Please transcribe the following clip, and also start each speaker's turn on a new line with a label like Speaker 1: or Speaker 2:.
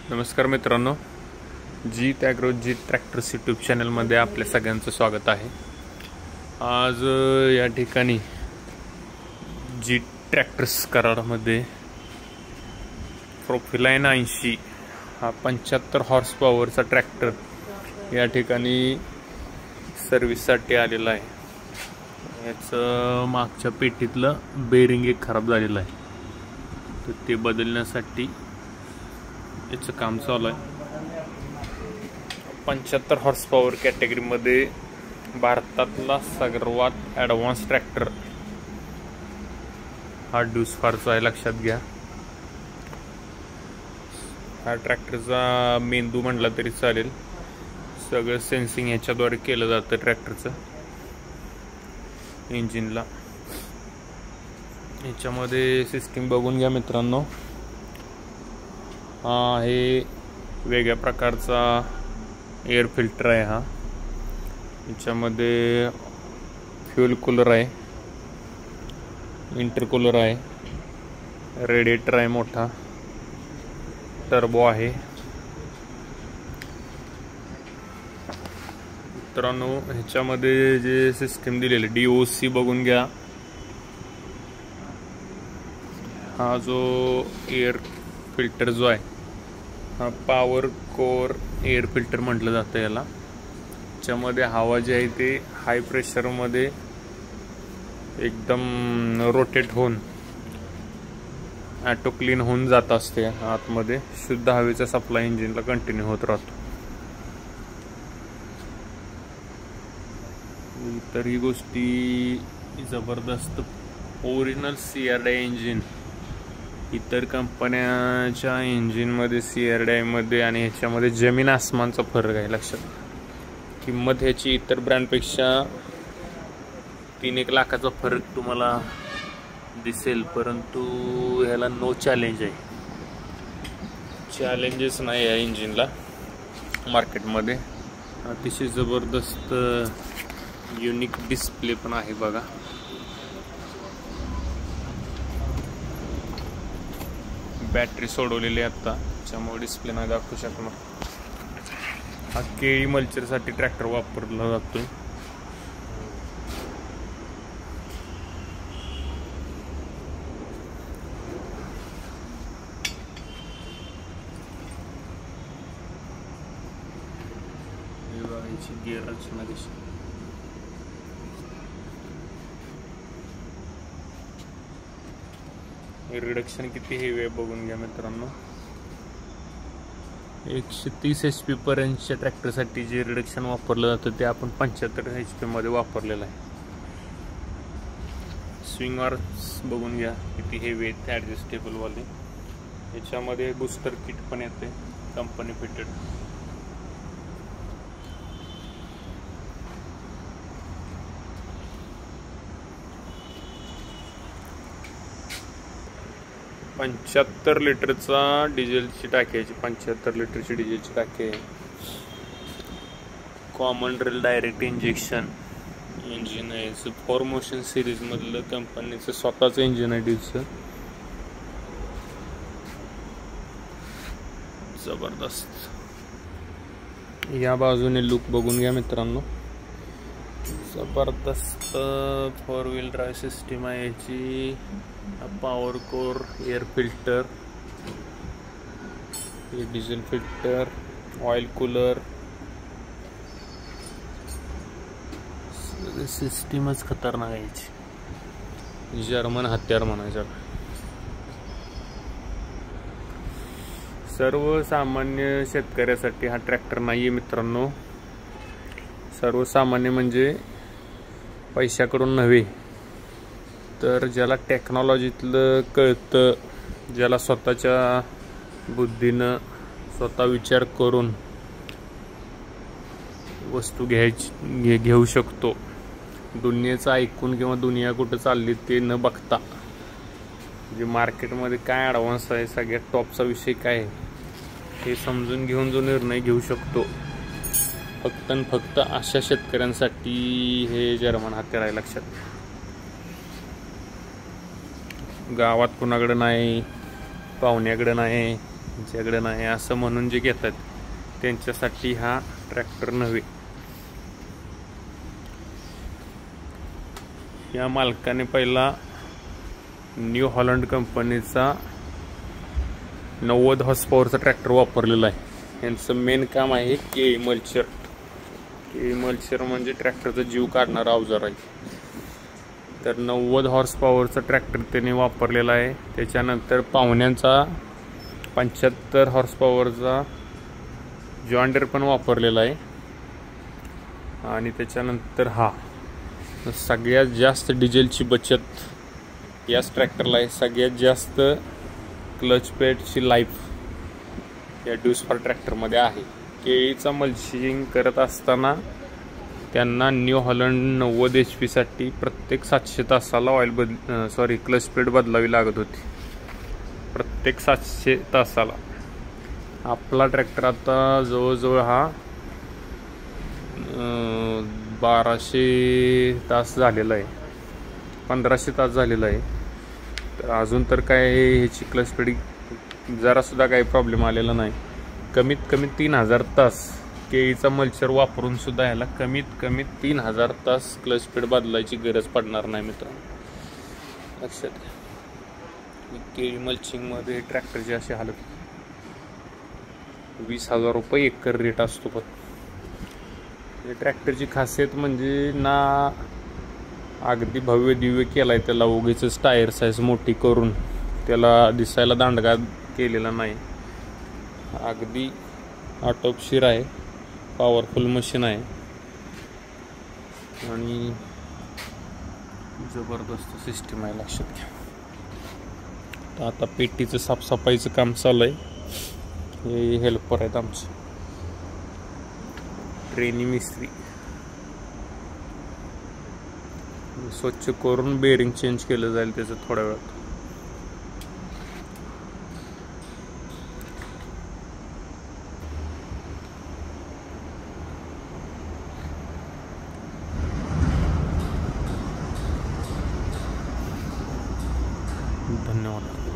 Speaker 1: नमस्कार मित्रांनो, जीत ॲग्रो जीत tractors YouTube चॅनलमध्ये आपल्या सगळ्यांचं स्वागत आहे। आज या ठिकाणी जीत ट्रॅक्टर्स कराडमध्ये प्रोफिलाइन 80 हा 75 हॉर्स पॉवरचा ट्रॅक्टर या ठिकाणी सर्व्हिससाठी आलेला आहे। याचं मागच्या पेटीतलं बेरिंग एक खराब झालेलं आहे, तर ते बदलण्यासाठी याचं काम चालू आहे। 75 हॉर्स पॉवर कॅटेगरीमध्ये भारतातला सर्वात ॲडव्हान्स ट्रॅक्टर हा ड्यूसफारचा आहे, लक्षात घ्या। हा ट्रॅक्टरचा मेंदू म्हटला तरी चालेल, सगळं सेन्सिंग ह्याच्याद्वारे केलं जातं ट्रॅक्टरचं इंजिनला। ह्याच्यामध्ये सिस्टीम बघून घ्या मित्रांनो, हा हे वेगळ्या प्रकारचा एअर फिल्टर आहे। हा याच्यामध्ये फ्यूल कूलर आहे, इंटरकूलर आहे, रेडिएटर आहे, मोठा टर्बो आहे। मित्रांनो, ह्याच्यामध्ये जे सिस्टीम दिलेले DOC बघून घ्या। हा जो एअर फिल्टर जो आहे हा पॉवर कोर एअर फिल्टर म्हटलं जातं याला। त्याच्यामध्ये हवा जी आहे ते हाय प्रेशरमध्ये एकदम रोटेट होऊन ॲटो क्लीन होऊन जात असते आतमध्ये, शुद्ध हवेचा सप्लाय इंजिनला कंटिन्यू होत राहतो। इतर ही गोष्टी जबरदस्त ओरिजिनल CRDI इंजिन, इतर कंपन्याच्या इंजिनमध्ये CRDI मध्ये आणि ह्याच्यामध्ये जमीन आसमानचा फरक आहे, लक्षात। किंमत ह्याची इतर ब्रँडपेक्षा 3-1 लाखाचा फरक तुम्हाला दिसेल, परंतु ह्याला नो चॅलेंज आहे, चॅलेंजेस नाही या इंजिनला मार्केटमध्ये। अतिशय जबरदस्त युनिक डिस्प्ले पण आहे बघा। बॅटरी सोडवलेली आता, त्यामुळे डिस्प्ले नाही दाखवू शकणार। हा केळी मल्चरसाठी ट्रॅक्टर वापरला जातो। गिअर रचना कशी, रिडक्शन किती हेवी आहे बघून घ्या मित्रांनो। 130 HP पर्यंतच्या ट्रॅक्टरसाठी जे रिडक्शन वापरलं जातं ते आपण 75 HP मध्ये वापरलेलं आहे। स्विंग आर्म्स बघून घ्या किती हेवी आहेत, ॲडजस्टेबल वाले। याच्यामध्ये बूस्टर किट पण येते, कंपनी फिटेड। $75 लिटरचा डिझेलची टाकी आहे, 75 लिटरची डिझेलची टाकी आहे। Common drill direct injection engine आहे, 4 मोशन सिरीज मधलं कंपनीचं स्वतःचं इंजिन आहे ड्यूसचं, जबरदस्त। या बाजूने लुक बघून घ्या मित्रांनो, जबरदस्त 4 व्हील ड्राईव्ह सिस्टीम आहे याची। Power core air filter, diesel filter, oil cooler, सिस्टीमच खतरनाक आहे याची, जर्मन हत्यार म्हणायचं। सर्वसामान्य शेतकऱ्यासाठी हा ट्रॅक्टर नाही आहे मित्रांनो। सर्वसामान्य म्हणजे पैशाकडून नव्हे, तर ज्याला टेक्नॉलॉजीतलं कळतं, ज्याला स्वतःच्या बुद्धीनं स्वतः विचार करून वस्तू घेऊ शकतो, दुनियेचं ऐकून किंवा दुनिया कुठं चालली ते न बघता, जे मार्केटमध्ये काय ॲडव्हान्स आहे, सगळ्यात टॉपचा विषय काय आहे हे समजून घेऊन जो निर्णय घेऊ शकतो, फक्त आणि फक्त अशा शेतकऱ्यांसाठी हे जर्मन हत्यार आहे, लक्षात। गावात कुणाकडे नाही, पाहुण्याकडे नाही, ज्याकडे नाही असं म्हणून जे घेतात त्यांच्यासाठी हा ट्रॅक्टर नव्हे. या मालकाने पहिला न्यू हॉलंड कंपनीचा 90 हॉर्स पॉवरचा ट्रॅक्टर वापरलेला आहे. यांचं मेन काम आहे केळी मल्चर. केळी मल्चर म्हणजे ट्रॅक्टरचा जीव काढणारा अवजार आहे. तर 90 हॉर्स पॉवरचा ट्रॅक्टर त्याने वापरलेला आहे. त्याच्यानंतर पाहुण्यांचा 75 हॉर्स पॉवरचा जॉन डियर पण वापरलेला आहे. आणि त्याच्यानंतर हा सगळ्यात जास्त डिझेलची बचत याच ट्रॅक्टरला आहे. सगळ्यात जास्त क्लच पेडची लाईफ या ड्यूसफार ट्रॅक्टरमध्ये आहे. केळीचा मल्चिंग करत असताना त्यांना न्यू हॉलंड 90 HP साठी प्रत्येक 700 तासाला क्लच पेड बदलावी लागत होती. प्रत्येक 700 तासाला. आपला ट्रॅक्टर आता जवळजवळ हा 1200 तास झालेला आहे, 1500 तास झालेला आहे. तर अजून तर काय ह्याची क्लच पेड जरासुद्धा काही प्रॉब्लेम आलेला नाही. कमीत कमी 3000 तास केळीचा मल्चर वापरून सुद्धा ह्याला कमीत कमी 3000 तास क्लच पेड बदलायची गरज पडणार नाही मित्रांनो, लक्षात घ्या. केळी मल्चिंगमध्ये ट्रॅक्टरची अशी हालत. 20,000 रुपये एकर रेट असतो. पण ट्रॅक्टरची खासियत म्हणजे ना अगदी भव्य दिव्य केलाय त्याला, उगीच टायर साईज मोठी करून त्याला दिसायला दांडगा केलेला नाही. अगदी आटोपशीर आहे, पॉवरफुल मशीन आहे आणि जबरदस्त सिस्टीम आहे, लक्षात घ्या. तर आता पेटीचं साफसफाईचं काम चालू आहे. हे हेल्पर आहेत आमचे ट्रेनी मिस्त्री. स्वच्छ करून बेरिंग चेंज केलं जाईल त्याचं थोड्या वेळात. धन्यवाद.